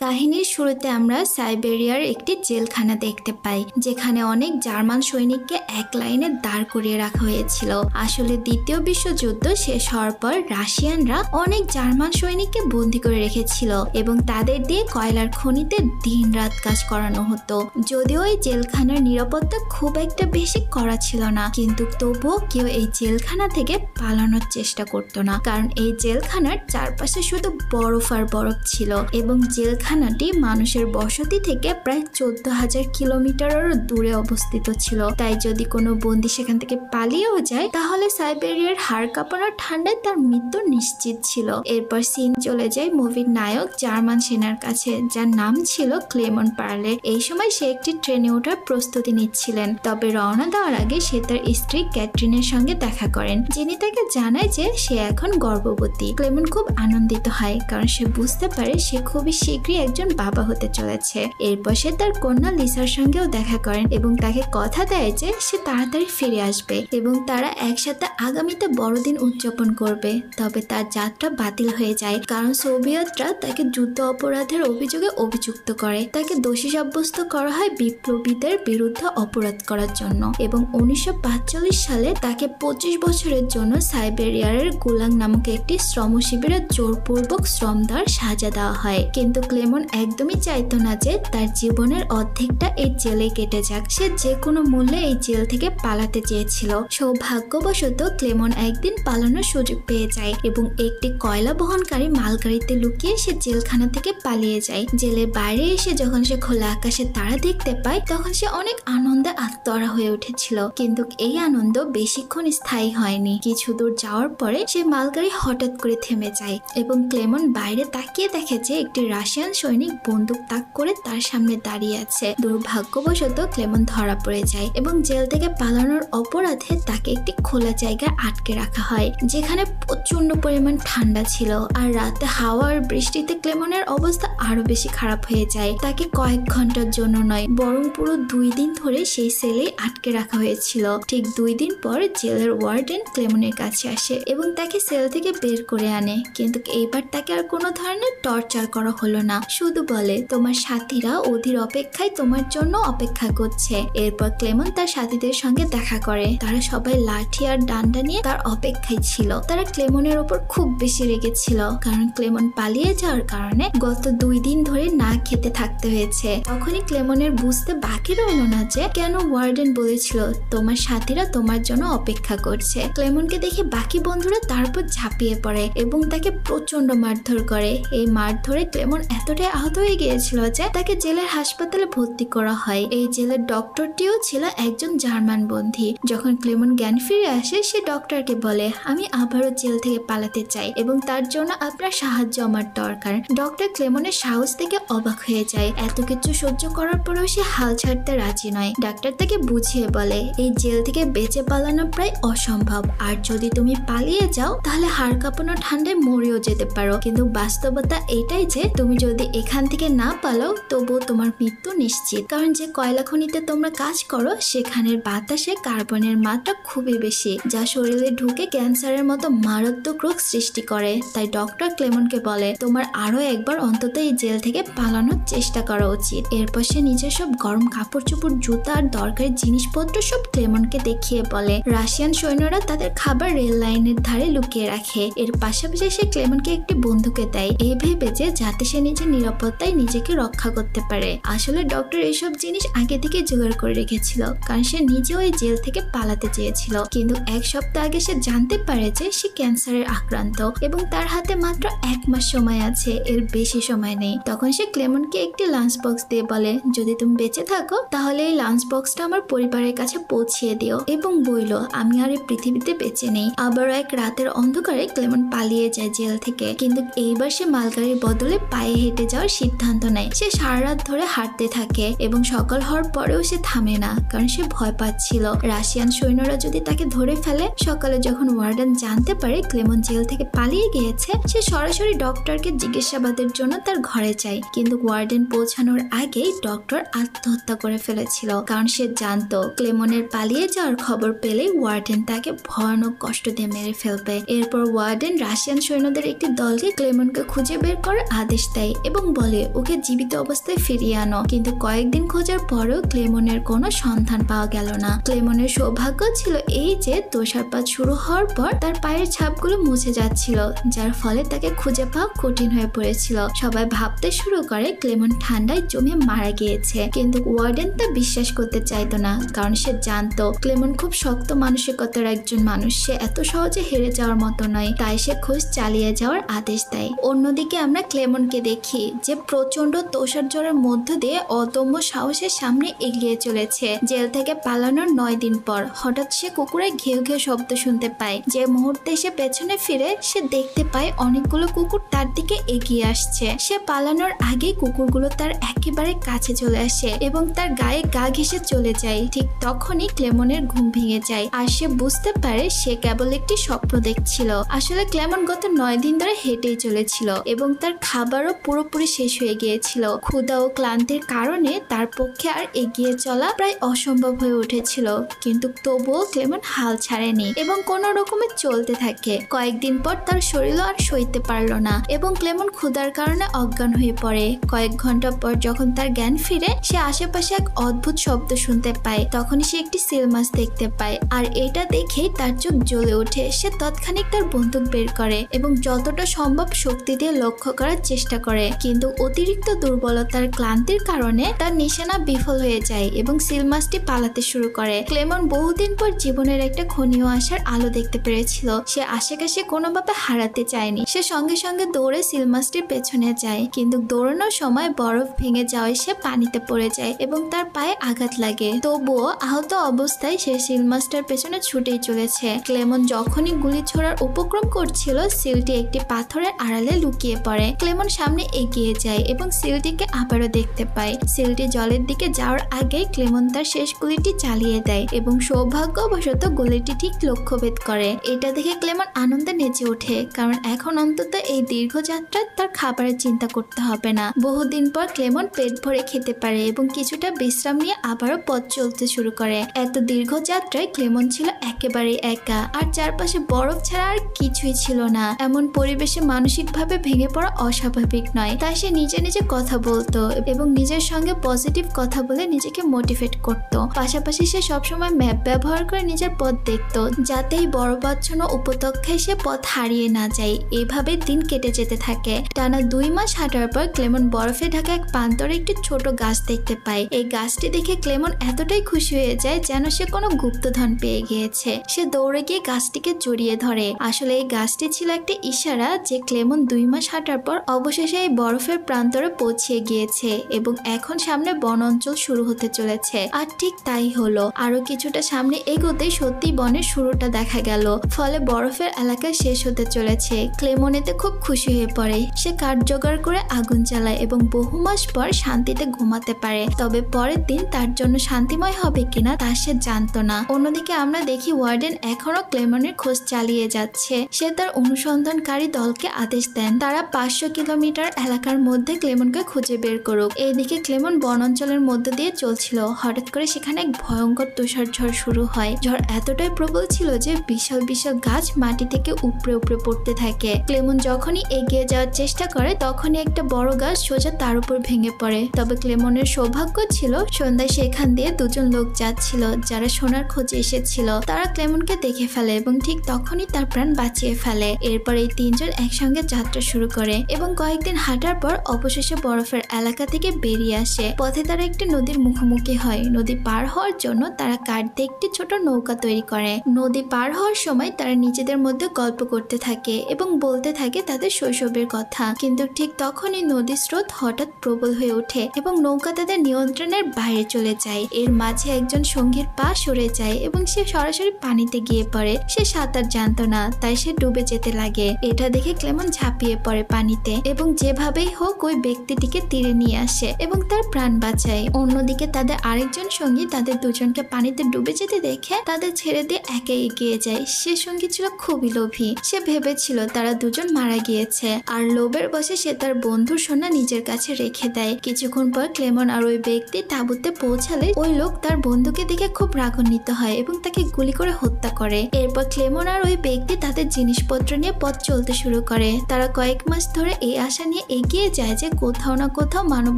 কাহিনীর শুরুতে আমরা সাইবেরিয়ার একটি জেলখানা দেখতে পাই, যেখানে অনেক জার্মান সৈনিককে এক লাইনে দাঁড় করিয়ে রাখা হয়েছিল। আসলে দ্বিতীয় বিশ্বযুদ্ধ শেষ হওয়ার পর রাশিয়ানরা অনেক জার্মান সৈনিককে বন্দী করে রেখেছিল এবং তাদের দিয়ে কয়লার খনিতে দিনরাত কাজ করানো হতো। যদিও এই জেলখানার নিরাপত্তা খুব একটা বেশি করা ছিল না, কিন্তু তবুও কেউ এই জেলখানা থেকে পালানোর চেষ্টা করতো না, কারণ এই জেলখানার চারপাশে শুধু বরফ আর বরফ ছিল এবং জেলখানাটি মানুষের বসতি থেকে প্রায় 14,000 কিলোমিটারেরও দূরে অবস্থিত ছিল। তাই যদি কোনো বন্দী সেখান থেকে পালিয়েও যায় তাহলে সাইবেরিয়ার হাড় কাঁপানো ঠান্ডায় তার মৃত্যু নিশ্চিত ছিল। এরপর সিন চলে যায় মুভির নায়ক জার্মান সেনার কাছে, যার নাম ছিল ক্লেমন পার্লে। এই সময় সে একটি ট্রেনে ওঠার প্রস্তুতি নিচ্ছিলেন, তবে রওনা দেওয়ার আগে সে তার স্ত্রী ক্যাটরিনের সঙ্গে দেখা করেন, যিনি তাকে জানায় যে সে এখন গর্ভবতী। ক্লেমন খুব আনন্দিত হয়, কারণ সে বুঝতে পারে সে খুবই শীঘ্রই একজন বাবা হতে চলেছে। এরপর সে তার কন্যা লিসার সঙ্গেও দেখা করেন এবং তাকে কথা দেয় যে সে তাড়াতাড়ি ফিরে আসবে এবং তারা একসাথে আগামীতে বড়দিন উদযাপন করবে। তবে তার যাত্রা বাতিল হয়ে যায়, কারণ সোভিয়েতরা তাকে যুদ্ধ অপরাধের অভিযোগে অভিযুক্ত করে। তাকে দোষী সাব্যস্ত করা হয় বিপ্লবীদের বিরুদ্ধে অপরাধ করার জন্য এবং 1945 সালে তাকে 25 বছরের জন্য সাইবেরিয়ার গুলাং নামক একটি শ্রম শিবিরে জোরপূর্বক শ্রম দেওয়ার সাজা দেওয়া হয়। কিন্তু ক্লেমন একদমই চাইতো না যে তার জীবনের অর্ধেকটা এই জেলে কেটে যাক। সে যে কোনো মূল্যে এই জেল থেকে পালাতে চেয়েছিল। সৌভাগ্যবশত ক্লেমন একদিন পালানোর সুযোগ পেয়ে যায় এবং একটি কয়লা বহনকারী মালগাড়িতে লুকিয়ে সে জেলখানা থেকে পালিয়ে যায়। জেলের বাইরে এসে যখন সে খোলা আকাশে তারা দেখতে পায় তখন সে অনেক আনন্দে আত্মহারা হয়ে উঠেছিল, কিন্তু এই আনন্দ বেশিক্ষণ স্থায়ী হয়নি। কিছু দূর যাওয়ার পরে সে মালগাড়ি হঠাৎ করে থেমে যায় এবং ক্লেমন বাইরে তাকিয়ে দেখে যে একটি রাশিয়ান সৈনিক বন্দুক তাক করে তার সামনে দাঁড়িয়ে আছে। দুর্ভাগ্যবশত ক্লেমন ধরা পড়ে যায় এবং জেল থেকে পালানোর অপরাধে তাকে একটি খোলা জায়গায় আটকে রাখা হয়, যেখানে প্রচন্ড পরিমাণ ঠান্ডা ছিল। আর রাতে হাওয়া আর বৃষ্টিতে ক্লেমনের অবস্থা আরো বেশি খারাপ হয়ে যায়। তাকে কয়েক ঘন্টার জন্য নয়, বরং পুরো 2 দিন ধরে সেই সেলে আটকে রাখা হয়েছিল। ঠিক 2 দিন পর জেলের ওয়ার্ডেন ক্লেমনের কাছে আসে এবং তাকে সেল থেকে বের করে আনে, কিন্তু এইবার তাকে আর কোনো ধরনের টর্চার করা হলো না। শুধু বলে, তোমার সাথীরা অধীর অপেক্ষায় তোমার জন্য অপেক্ষা করছে। এরপর ক্লেমন তার সাথীদের সঙ্গে দেখা করে। তারা সবাই লাঠি আর ডান্ডা নিয়ে তার অপেক্ষায় ছিল। তারা ক্লেমনের ওপর খুব বেশি রেগেছিল, কারণ ক্লেমন পালিয়ে যাওয়ার কারণে গত 2 দিন ধরে না খেতে থাকতে হয়েছে। তখনই ক্লেমনের বুঝতে বাকি রইল না যে কেন ওয়ার্ডেন বলেছিল তোমার সাথীরা তোমার জন্য অপেক্ষা করছে। ক্লেমনকে দেখে বাকি বন্ধুরা তার উপর ঝাঁপিয়ে পড়ে এবং তাকে প্রচন্ড মারধর করে। এই মারধরে ক্লেমন এতটাই আহত হয়ে গিয়েছিল যে তাকে জেলের হাসপাতালে ভর্তি করা হয়। এই জেলের ডক্টরটিও ছিল একজন জার্মান বন্দী। যখন ক্লেমন জ্ঞান ফিরে আসে সে ডক্টরকে বলে, আমি আবারও জেল থেকে পালাতে চাই এবং তার জন্য আপনার সাহায্য আমার দরকার। ডক্টর ক্লেমনের সাহস থেকে অবাক হয়ে যায়। এত কিছু সহ্য করার পরেও সে হাল ছাড়তে রাজি নয়। ডাক্তার তাকে বুঝিয়ে বলে, এই জেল থেকে বেঁচে পালানো প্রায় অসম্ভব, আর যদি তুমি পালিয়ে যাও তাহলে হাড় কাঁপানো ঠান্ডায় মরেও যেতে পারো। কিন্তু বাস্তবতা এটাই যে তুমি যদি এখান থেকে না পালাও তবুও তোমার মৃত্যু নিশ্চিত, কারণ যে কয়লা খনিতে তোমরা কাজ করো সেখানের বাতাসে কার্বনের মাত্রা খুবই বেশি, যা শরীরে ঢুকে ক্যান্সারের মতো মারাত্মক রোগ সৃষ্টি করে। তাই ডক্টর ক্লেমনকে বলে, তোমার আরো একবার অন্তত এই জেল থেকে পালানোর চেষ্টা করা উচিত। এরপর সে নিজের সব গরম কাপড় চোপড়, জুতা আর দরকারি জিনিসপত্র সব ক্লেমনকে দেখিয়ে বলে রাশিয়ান সৈন্যরা তাদের খাবার রেল লাইনের ধারে লুকিয়ে রাখে। এর পাশাপাশি সে ক্লেমনকে একটি বন্দুকে দেয়, এই ভেবে যে যাতে সে নিজের নিরাপত্তায় নিজেকে রক্ষা করতে পারে। আসলে ডক্টর এইসব জিনিস আগে থেকে জোগাড় করে রেখেছিল, কারণ সে নিজেও এই জেল থেকে পালাতে চেয়েছিল। কিন্তু 1 সপ্তাহ আগে সে জানতে পারে যে সে ক্যান্সারের আক্রান্ত এবং তার হাতে মাত্র 1 মাস সময় আছে, এর বেশি সময় নেই। তখন সে ক্লেমনকে একটি লাঞ্চ বক্স দিয়ে বলে, যদি তুমি বেঁচে থাকো তাহলে এই লাঞ্চ বক্সটা আমার পরিবারের কাছে পৌঁছিয়ে দিও, এবং বলল, আমি আর এই পৃথিবীতে বেঁচে নেই। আবারও এক রাতের অন্ধকারে ক্লেমন পালিয়ে যায় জেল থেকে, কিন্তু এইবার সে মালগাড়ির বদলে পায়ে হেঁটে যাওয়ার সিদ্ধান্ত নেয়। সে সারা রাত ধরে হাঁটতে থাকে এবং সকাল হওয়ার পরেও সে থামে না, কারণ সে ভয় পাচ্ছিল রাশিয়ান সৈন্যরা যদি তাকে ধরে ফেলে। সকালে যখন ওয়ার্ডেন জানতে পারে ক্লেমন জেল থেকে পালিয়ে গিয়েছে, সে সরাসরি ডক্টরকে জিজ্ঞাসাবাদের জন্য তার ঘরে যায়। কিন্তু ওয়ার্ডেন পৌঁছানোর আগেই ডক্টর আত্মহত্যা করে ফেলেছিল, কারণ সে জানতো ক্লেমনের পালিয়ে যাওয়ার খবর পেলে ওয়ার্ডেন তাকে ভয়ানক কষ্ট দিয়ে মেরে ফেলবে। এরপর ওয়ার্ডেন রাশিয়ান সৈন্যদের একটি দলকে ক্লেমনকে খুঁজে বের করার আদেশ দেয় এবং বলে ওকে জীবিত অবস্থায় ফিরিয়ে আনো, কিন্তু কয়েকদিন খোঁজার পরেও ক্লেমনের কোনো সন্ধান পাওয়া গেল না। ক্লেমনের সৌভাগ্য ছিল এই যে তুষারপাত শুরু হওয়ার পর তার পায়ের ছাপগুলো মুছে যাচ্ছিল, যার ফলে তাকে খুঁজে পাওয়া কঠিন হয়ে পড়েছিল। সবাই ভাবতে শুরু করে ক্লেমন ঠান্ডায় জমে মারা গিয়েছে, কিন্তু ওয়ার্ডেন তা বিশ্বাস করতে চাইতো না, কারণ সে জানতো ক্লেমন খুব শক্ত মানসিকতার একজন মানুষ, সে এত সহজে হেরে যাওয়ার মতো নয়। তাই সে খোঁজ চালিয়ে যাওয়ার আদেশ দেয়। অন্যদিকে আমরা ক্লেমনকে দেখি যে প্রচন্ড তুষার ঝড়ের মধ্য দিয়ে অদম্য সাহসের সামনে এগিয়ে চলেছে। জেল থেকে পালানোর 9 দিন পর হঠাৎ সে কুকুরের ঘেউ ঘেউ শব্দ শুনতে পায়। যে মুহূর্তে সে পেছনে ফিরে সে দেখতে পায় অনেকগুলো কুকুর তার দিকে এগিয়ে আসছে। সে পালানোর আগেই কুকুরগুলো তার একেবারে কাছে চলে আসে এবং তার গায়ে গা ঘেঁষে চলে যায়। ঠিক তখনই ক্লেমনের ঘুম ভেঙে যায় আর সে বুঝতে পারে সে কেবল একটি স্বপ্ন দেখছিল। আসলে ক্লেমন গত 9 দিন ধরে হেঁটেই চলেছিল এবং তার খাবারও পুরোপুরি শেষ হয়ে গিয়েছিল। ক্ষুধা ও ক্লান্তির কারণে তার পক্ষে আর এগিয়ে চলা প্রায় অসম্ভব হয়ে উঠেছিল, কিন্তু তবুও ক্লেমন হাল ছাড়েনি এবং কোনো রকমে চলতে থাকে। কয়েকদিন পর তার শরীরও আর সইতে পারল না এবং ক্লেমন ক্ষুধার কারণে অজ্ঞান হয়ে পড়ে। কয়েক ঘন্টা পর যখন তার জ্ঞান ফিরে সে আশেপাশে এক অদ্ভুত শব্দ শুনতে পায়। তখনই সে একটি সিল মাছ দেখতে পায় আর এটা দেখেই তার চোখ জ্বলে ওঠে। সে তৎক্ষণিক তার বন্দুক বের করে এবং যতটা সম্ভব শক্তি দিয়ে লক্ষ্য করার চেষ্টা করে, কিন্তু অতিরিক্ত দুর্বলতার ক্লান্তির কারণে তার নিশানা বিফল হয়ে যায় এবং সিল মাছটি পালাতে শুরু করে। ক্লেমন বহুদিন পর জীবনের একটা ক্ষণীয় আশার আলো দেখতে পেরেছিল। সে আশেপাশে কোনোভাবে হারাতে চায়নি। সে সঙ্গে সঙ্গে দৌড়ে সিল মাছটির পেছনে যায়, কিন্তু দৌড়ানোর সময় বরফ ভেঙে যাওয়ায় সে পানিতে পড়ে যায় এবং তার পায়ে আঘাত লাগে। তবুও আহত অবস্থায় সে সিল মাছটার পেছনে ছুটেই চলেছে। ক্লেমন যখনই গুলি ছোড়ার উপক্রম করছিল সিলটি একটি পাথরের আড়ালে লুকিয়ে পড়ে। ক্লেমন সামনে এগিয়ে যায় এবং সিলটিকে আবারও দেখতে পায়। সিলটি জলের দিকে যাওয়ার আগে ক্লেমন তার শেষ গুলিটি চালিয়ে দেয় এবং সৌভাগ্যবশত গুলিটি ঠিক লক্ষ্যভেদ করে। এটা দেখে ক্লেমন আনন্দে নেচে ওঠে, কারণ এখন অন্তত এই দীর্ঘ যাত্রায় তার খাবারের চিন্তা করতে হবে না। বহুদিন পর ক্লেমন পেট ভরে খেতে পারে এবং কিছুটা বিশ্রাম নিয়ে আবারও পথ চলতে শুরু করে। এত দীর্ঘ যাত্রায় ক্লেমন ছিল একেবারে একা আর চারপাশে বরফ ছাড়া আর কিছুই ছিল না। এমন পরিবেশে মানসিকভাবে ভেঙে পড়া অস্বাভাবিক নয়। তাই সে নিজে নিজে কথা বলতো এবং নিজের সঙ্গে পজিটিভ কথা বলে নিজেকে মোটিভেট করত। পাশাপাশি সে সবসময় ম্যাপ ব্যবহার করে নিজের পথ দেখত, যাতে এই বরফাচ্ছন্ন উপত্যকায় সে পথ হারিয়ে না যায়। এইভাবে দিন কেটে যেতে থাকে। টানা 2 মাস হাঁটার পর ক্লেমন বরফে ঢাকা এক প্রান্তরে একটি ছোট গাছ দেখতে পায়। এই গাছটি দেখে ক্লেমন এতটাই খুশি হয়ে যায় যেন সে কোনো গুপ্তধন পেয়ে গিয়েছে। সে দৌড়ে গিয়ে গাছটিকে জড়িয়ে ধরে। আসলে এই গাছটি ছিল একটা ইশারা যে ক্লেমন 2 মাস হাঁটার পর অবশেষে এই বরফের প্রান্তরে পৌঁছে গিয়েছে এবং এখন সামনে বন অঞ্চল শুরু হতে চলেছে। আর ঠিক তাই হলো। আরো কিছুটা সামনে এগোতে সত্যি বনের শুরুটা দেখা গেল, ফলে বরফের এলাকা শেষ হতে চলেছে। ক্লেমন এতে খুব খুশি হয়ে পড়ে। সে কাঠ জোগাড় করে আগুন চালায় এবং বহু মাস পর শান্তিতে ঘুমাতে পারে। তবে পরের দিন তার জন্য শান্তিময় হবে কিনা তা সে জানতো না। অন্যদিকে আমরা দেখি ওয়ার্ডেন এখনো ক্লেমনের খোঁজ চালিয়ে যাচ্ছে। সে তার অনুসন্ধানকারী দলকে আদেশ দেন তারা 500 কিলোমিটার এলাকার মধ্যে ক্লেমনকে খুঁজে বের করুক। এইদিকে ক্লেমন বন অঞ্চলের মধ্য দিয়ে চলছিল। হঠাৎ করে সেখানে এক ভয়ঙ্কর তুষার ঝড় শুরু হয়। ঝড় এতটাই প্রবল ছিল যে বিশাল বিশাল গাছ মাটি থেকে উপড়ে উপড়ে পড়তে থাকে। ক্লেমন যখনই এগিয়ে যাওয়ার চেষ্টা করে তখনই একটা বড় গাছ সোজা তার উপর ভেঙে পড়ে। তবে ক্লেমনের সৌভাগ্য ছিল সন্ধ্যায় সেখান দিয়ে 2 জন লোক যাচ্ছিল যারা সোনার খোঁজে এসেছিল। তারা ক্লেমনকে দেখে ফেলে এবং ঠিক তখনই তার প্রাণ বাঁচিয়ে ফেলে। এরপর এই 3 জন একসঙ্গে যাত্রা শুরু করে এবং কয়েকদিন হাঁটার পর অবশেষে বরফের এলাকা থেকে বেরিয়ে আসে। পথে তারা একটি নদীর মুখোমুখি হয়। নদী পার হওয়ার জন্য তারা কাঠ দিয়ে একটি ছোট নৌকা তৈরি করে। নদী পার হওয়ার সময় তারা নিজেদের মধ্যে গল্প করতে থাকে এবং বলতে থাকে তাদের শৈশবের কথা। কিন্তু ঠিক তখনই নদীর স্রোত হঠাৎ প্রবল হয়ে ওঠে এবং নৌকা তাদের নিয়ন্ত্রণের বাইরে চলে যায়। এর মাঝে একজন সঙ্গীর পা সরে যায় এবং সে সরাসরি পানিতে গিয়ে পড়ে। সে সাঁতার জানতো না, তাই সে ডুবে যেতে লাগে। এটা দেখে ক্লেমন ঝাঁপিয়ে পড়ে পানিতে এবং যেভাবেই হোক ওই ব্যক্তিটিকে তীরে নিয়ে আসে এবং তার প্রাণ বাঁচায়। অন্যদিকে তাদের আরেকজন সঙ্গী তাদের দুজনকে পানিতে ডুবে যেতে দেখে তাদের ছেড়ে দিয়ে একে এগিয়ে যায়। সে সঙ্গী ছিল খুবই লোভী। সে ভেবেছিল তারা দুজন মারা গিয়েছে আর লোভের বশে সে তার বন্ধুর সোনা নিজের কাছে রেখে দেয়। কিছুক্ষণ পর ক্লেমন আর ওই ব্যক্তি তাঁবুতে পৌঁছালে ওই লোক তার বন্ধুকে দেখে খুব রাগান্বিত হয় এবং তাকে গুলি করে হত্যা করে। এরপর ক্লেমন আর ওই ব্যক্তি তাদের জিনিসপত্র নিয়ে পথ চলতে শুরু করে। তারা কয়েক মাস ধরে এই আশা নিয়ে এগিয়ে যায় যে কোথাও না কোথাও মানব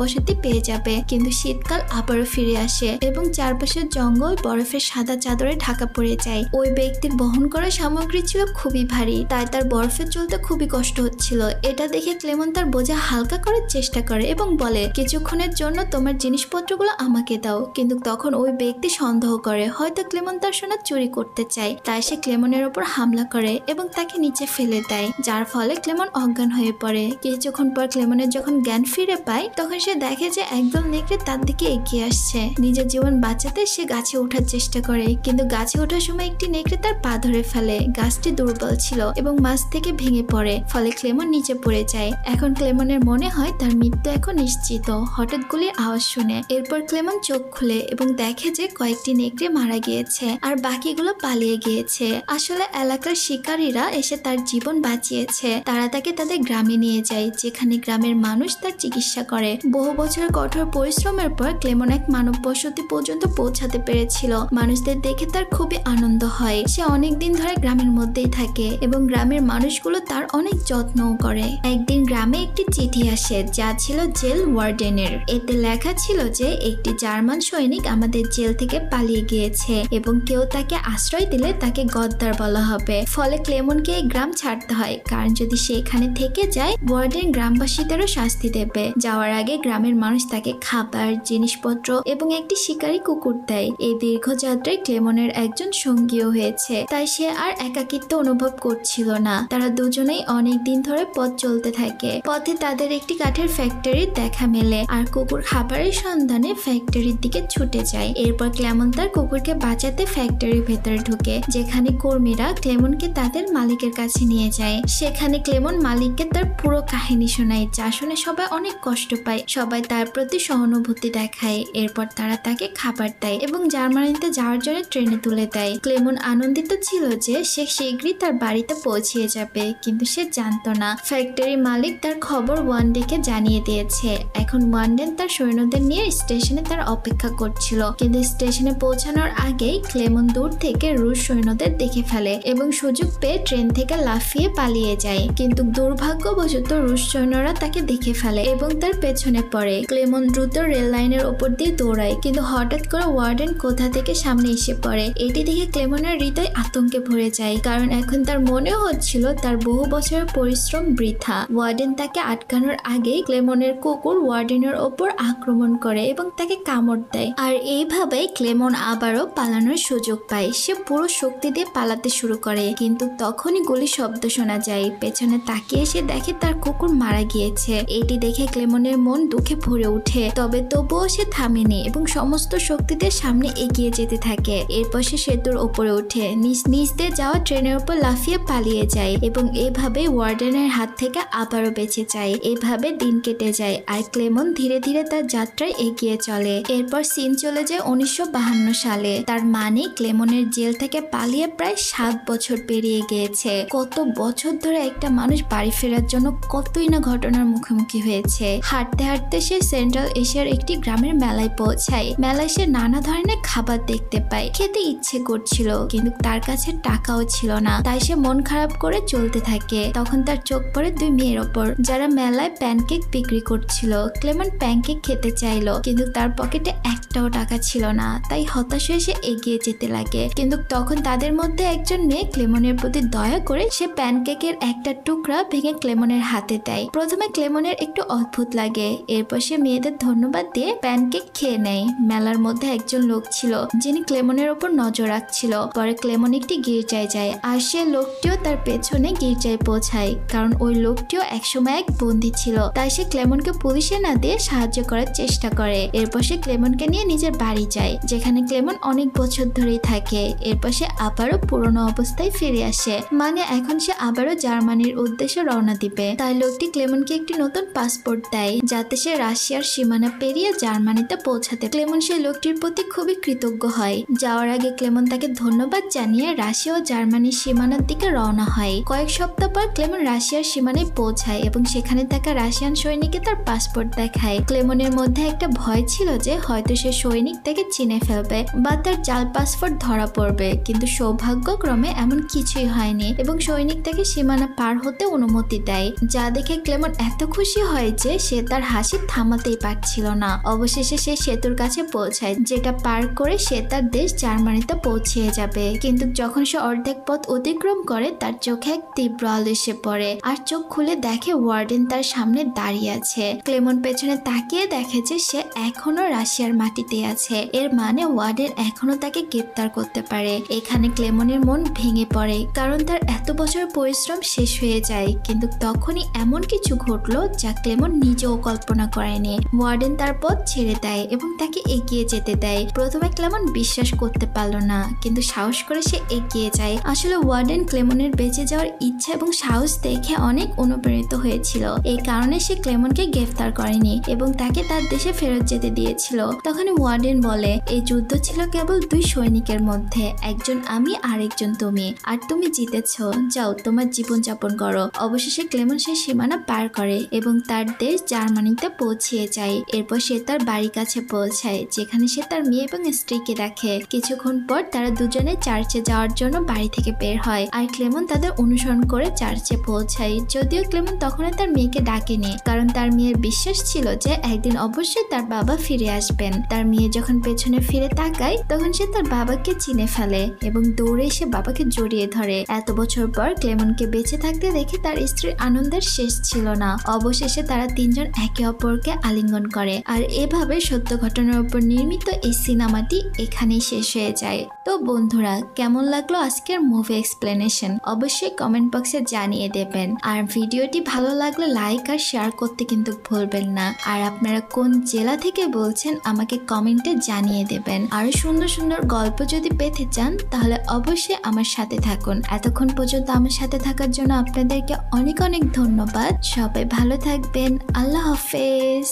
বসতি পেয়ে যাবে, কিন্তু শীতকাল আবারও ফিরে আসে এবং চারপাশের জঙ্গল বরফের সাদা চাদরে ঢাকা পড়ে যায়। ওই ব্যক্তির বহন করা সামগ্রী ছিল খুবই ভারী, তাই তার বরফে চলতে খুবই কষ্ট হচ্ছিল। এটা দেখে ক্লেমন তার বোঝা হালকা করার চেষ্টা করে এবং বলে, কিছুক্ষণের জন্য তোমার জিনিসপত্রগুলো আমাকে দাও। কিন্তু তখন ওই ব্যক্তি সন্দেহ করে হয়তো ক্লেমন তার সোনা চুরি করতে চায়, তাই সে ক্লেমনের উপর হামলা করে এবং তাকে নিচে ফেলে দেয়, যার ফলে ক্লেমন অজ্ঞান হয়ে পড়ে। কিছুক্ষণ পর ক্লেমনের যখন জ্ঞান ফিরে পায় তখন সে দেখে যে একদল নেকড়ে তার দিকে এগিয়ে আসছে। নিজের জীবন বাঁচাতে সে গাছে ওঠার চেষ্টা করে, কিন্তু গাছে ওঠার সময় একটি নেকড়ে তার পা ধরে ফেলে। গাছটি দুর্বল ছিল এবং মাছ থেকে ভেঙে পড়ে, ফলে ক্লেমন নিচে পড়ে যায়। এখন ক্লেমনের মনে হয় তার মৃত্যু এখন নিশ্চিত। হঠাৎ গুলির আওয়াজ শুনে এরপর ক্লেমন চোখ খুলে এবং দেখে যে কয়েকটি নেকড়ে মারা গিয়েছে আর বাকিগুলো পালিয়ে গিয়েছে। আসলে এলাকার শিকারীরা এসে তার জীবন বাঁচিয়েছে। তারা তাকে তাদের গ্রামে নিয়ে যায়, যেখানে গ্রামের মানুষ তার চিকিৎসা করে। বহু বছরের কঠোর পরিশ্রমের পর ক্লেমন এক মানব বসতি পর্যন্ত পৌঁছাতে পেরেছিল। মানুষদের দেখে তার খুবই আনন্দ হয়। সে অনেক দিন ধরে গ্রামের মধ্যেই থাকে এবং গ্রামের মানুষগুলো তার অনেক যত্নও করে। একদিন গ্রামে একটি চিঠি আসে যা ছিল জেল ওয়ার্ডেনের। এতে লেখা ছিল যে একটি জার্মান সৈনিক আমাদের জেল থেকে পালিয়ে গিয়েছে এবং কেউ তাকে আশ্রয় দিলে তাকে গদ্দার বলা হবে। ফলে ক্লেমনকে এই গ্রাম ছাড়তে হয়, কারণ যদি সে এখানে থেকে যায় ওয়ার্ডেন গ্রামবাসীদেরও শাস্তি দেবে। যাওয়ার আগে গ্রামের মানুষ তাকে খাবার, জিনিসপত্র এবং একটি শিকারী কুকুর দেয়। এই দীর্ঘ যাত্রায় ক্লেমনের একজন সঙ্গীও হয়েছে, তাই সে আর একাকিত্ব অনুভব করছিল না। তারা দুজনেই অনেক দিন ধরে পথ চলতে থাকে। পথে তাদের একটি কাঠের ফ্যাক্টরির দেখা মেলে আর কুকুর খাবারের সন্ধানে ফ্যাক্টরির দিকে ছুটে যায়। এরপর ক্লেমন তার কুকুরকে বাঁচাতে ফ্যাক্টরির ভেতরে ঢুকে, যেখানে কর্মীরা ক্লেমনকে তাদের মালিকের কাছে নিয়ে যায়। সেখানে ক্লেমন মালিককে তার পুরো কাহিনী শোনায়, যা শুনে সবাই অনেক কষ্ট পায়। সবাই তার প্রতি সহানুভূতি দেখায়। এরপর তারা তাকে খাবার দেয় এবং জার্মানিতে যাওয়ার জন্য ট্রেনে তুলে দেয়। ক্লেমন আনন্দিত ছিল যে সে শীঘ্রই তার বাড়িতে পৌঁছিয়ে যাবে, কিন্তু সে জানতো না ফ্যাক্টরি মালিক তার খবর ওয়ানডেকে জানিয়ে দিয়েছে। এখন ওয়ানডেন তার সৈন্যদের নিয়ে স্টেশনে তার অপেক্ষা করছিল, কিন্তু স্টেশনে পৌঁছানোর আগেই ক্লেমন দূর থেকে রুশ সৈন্যদের দেখে ফেলে এবং সুযোগ পেয়ে ট্রেন থেকে লাফিয়ে পালিয়ে যায়। কিন্তু দুর্ভাগ্যবশত রুশ সৈন্যরা তাকে দেখে ফেলে এবং তার পেছনে পড়ে। ক্লেমন দ্রুত রেল লাইনের ওপর দিয়ে দৌড়ায়, কিন্তু হঠাৎ করে ওয়ার্ডেন কোথা থেকে সামনে এসে পড়ে। এটি দেখে ক্লেমনের হৃদয় আতঙ্কে ভরে যায়, কারণ এখন তার মনে হচ্ছিল তার বহু বছরের পরিশ্রম বৃথা। ওয়ার্ডেন তাকে আটকানোর আগেই ক্লেমনের কুকুর ওয়ার্ডেনের ওপর আক্রমণ করে এবং তাকে কামড় দেয়। আর এইভাবে ক্লেমন আবারও পালানোর সুযোগ পায়। সে পুরো শক্তি দিয়ে পালাতে শুরু করে, কিন্তু তখনই গুলির শব্দ শোনা যায়। পেছনে তাকিয়ে সে দেখে তার কুকুর মারা গিয়েছে। এটি দেখে ক্লেমনের মন দুঃখে ভরে ওঠে, তবে তবুও সে থামেনি এবং সমস্ত শক্তিতে সামনে এগিয়ে যেতে থাকে। এরপর সে সেতুর ওপরে উঠে নিজ দিয়ে যাওয়া ট্রেনের উপর লাফিয়ে পালিয়ে যায় এবং এভাবে ওয়ার্ডেনের হাত থেকে আবারও বেঁচে যায়। এভাবে দিন কেটে যায় আর ক্লেমন ধীরে ধীরে তার যাত্রায় এগিয়ে চলে। এরপর সিন চলে যায় 1952 সালে। তার মানে ক্লেমনের জেল থেকে পালিয়ে প্রায় 7 বছর পেরিয়ে গিয়েছে। কত বছর ধরে একটা মানুষ বাড়ি ফেরার জন্য কতই না ঘটনার মুখোমুখি হয়েছে। হাঁটতে হাঁটতে সে সেন্ট্রাল এশিয়ার একটি গ্রামের মেলায় পৌঁছায়। মেলায় সে নানা ধরনের খাবার দেখতে পায়। খেতে ইচ্ছে করছিল, কিন্তু তার কাছে টাকাও ছিল না, তাই সে মন খারাপ করে চলতে থাকে। তখন তার চোখ পড়ে 2 মেয়ের ওপর, যারা মেলায় প্যানকেক বিক্রি করছিল। ক্লেমন প্যানকেক খেতে চাইলো, কিন্তু তার পকেটে একটাও টাকা ছিল না, তাই হতাশ হয়ে সে এগিয়ে যেতে লাগে। কিন্তু তখন তাদের মধ্যে একজন মেয়ে ক্লেমনের প্রতি দয়া করে সে প্যানকেকের একটা টুকরা ভেঙে ক্লেমনের হাতে দেয়। প্রথমে ক্লেমনের একটু অদ্ভুত লাগে, এরপর সে মেয়েদের ধন্যবাদ দিয়ে প্যানকেক খেয়ে নেয়। মেলার মধ্যে একজন লোক ছিল যিনি ক্লেমনের উপর নজর রাখছিল। পরে ক্লেমন একটি গির্জায় যায় আর সে লোকটিও তার পেছনে গির্জায় পৌঁছায়, কারণ ওই লোকটিও একসময় এক বন্দী ছিল। তাই সে ক্লেমনকে পুলিশে না দিয়ে সাহায্য করার চেষ্টা করে। এরপর সে ক্লেমনকে নিয়ে নিজের বাড়ি যায়, যেখানে ক্লেমন অনেক বছর ধরেই থাকে। এরপর সে আবারও পুরনো অবস্থায় ফিরে আসে, মানে এখন সে আবারও জার্মানির উদ্দেশ্যে রওনা দিবে। তাই লোকটি ক্লেমনকে একটি নতুন পাসপোর্ট দেয়, যাতে সে রাশিয়ার সীমানা পেরিয়ে জার্মানিতে পৌঁছাতে। ক্লেমন সেই লোকটির প্রতি খুবই কৃতজ্ঞ হয়। যাওয়ার আগে ক্লেমন তাকে ধন্যবাদ জানিয়ে রাশিয়া ও জার্মানির সীমানার দিকে রওনা হয়। কয়েক সপ্তাহ পর ক্লেমন রাশিয়ার সীমানায় পৌঁছায় এবং সেখানে থাকা রাশিয়ান সৈনিককে তার পাসপোর্ট দেখায়। ক্লেমনের মধ্যে একটা ভয় ছিল যে হয়তো সে সৈনিক তাকে চিনে ফেলবে বা তার জাল পাসপোর্ট ধরা পড়বে, কিন্তু সৌভাগ্যক্রমে এমন কিছুই হয়নি এবং সৈনিক তাকে সীমানা পার হতে অনুমতি দেয়, যা দেখে ক্লেমন ক্লেমন এত খুশি হয় যে সে তার হাসি থামাতেই পারছিল না। অবশেষে সে সেতুর কাছে পৌঁছায়, যেটা পার করে সে তার দেশ জার্মানিতে পৌঁছে যাবে। কিন্তু যখন সে অর্ধেক পথ অতিক্রম করে তার চোখে এক তীব্র আলো এসে পড়ে, আর চোখ খুলে দেখে ওয়ার্ডেন তার সামনে দাঁড়িয়ে আছে। ক্লেমন পেছনে তাকিয়ে দেখে যে সে এখনো রাশিয়ার মাটিতে আছে। এর মানে ওয়ার্ডেন এখনো তাকে গ্রেপ্তার করতে পারে। এখানে ক্লেমনের মন ভেঙে পড়ে, কারণ তার এত বছর পরিশ্রম শেষ হয়ে যায়। কিন্তু তখনই এমন কিছু ঘটলো যা ক্লেমন নিজেও কল্পনা করেনি। ওয়ার্ডেন তার পথ ছেড়ে দেয় এবং তাকে এগিয়ে যেতে দেয়। প্রথমে ক্লেমন বিশ্বাস করতে পারলো না, কিন্তু সাহস করে সে এগিয়ে যায়। আসলে ওয়ার্ডেন ক্লেমনের বেঁচে যাওয়ার ইচ্ছা এবং সাহস দেখে অনেক অনুপ্রাণিত হয়েছিল। এই কারণে সে ক্লেমনকে গ্রেফতার করেনি এবং তাকে তার দেশে ফেরত যেতে দিয়েছিল। তখন ওয়ার্ডেন বলে, এই যুদ্ধ ছিল কেবল দুই সৈনিকের মধ্যে, একজন আমি আর একজন তুমি, আর তুমি জিতেছ, যাও তোমার জীবন যাপন করো। অবশেষে ক্লেমন সে সীমানা পার করে এবং তার দেশ জার্মানিতে পৌঁছিয়ে যায়। এরপর সে তার বাড়ির কাছে পৌঁছায়, যেখানে সে তার মেয়ে এবং স্ত্রীকে দেখে। কিছুক্ষণ পর তারা দুজনে চার্চে যাওয়ার জন্য বাড়ি থেকে বের হয়, আর ক্লেমন তাদের অনুসরণ করে চার্চে পৌঁছায়। যদিও ক্লেমন তখন তার মেয়েকে ডাকেনি, কারণ তার মেয়ের বিশ্বাস ছিল যে একদিন অবশ্যই তার বাবা ফিরে আসবেন। তার মেয়ে যখন পেছনে ফিরে তাকায় তখন সে তার বাবাকে চিনে ফেলে এবং দৌড়ে এসে বাবাকে জড়িয়ে ধরে। এত বছর পর ক্লেমনকে বেঁচে থাকতে দেখে তার স্ত্রীর আনন্দের শেষ ছিল না। অবশেষে তারা তিনজন একে অপরকে আলিঙ্গন করে, আর এভাবে সত্য ঘটনার উপর নির্মিত এই সিনেমাটি এখানেই শেষ হয়ে যায়। তো বন্ধুরা, কেমন লাগলো আজকের মুভি এক্সপ্লেনেশন অবশ্যই কমেন্ট বক্সে জানিয়ে দেবেন। আর ভিডিওটি ভালো লাগলে লাইক আর শেয়ার করতে কিন্তু ভুলবেন না। আর আপনারা কোন জেলা থেকে বলছেন আমাকে কমেন্টে জানিয়ে দেবেন। আরো সুন্দর সুন্দর গল্প যদি পেতে চান তাহলে অবশ্যই আমার সাথে থাকুন। এতক্ষণ পর্যন্ত আমার সাথে থাকার জন্য আপনাদেরকে অনেক অনেক ধন্যবাদ। সবাই ভালো থাকবেন। আল্লাহ হাফেজ।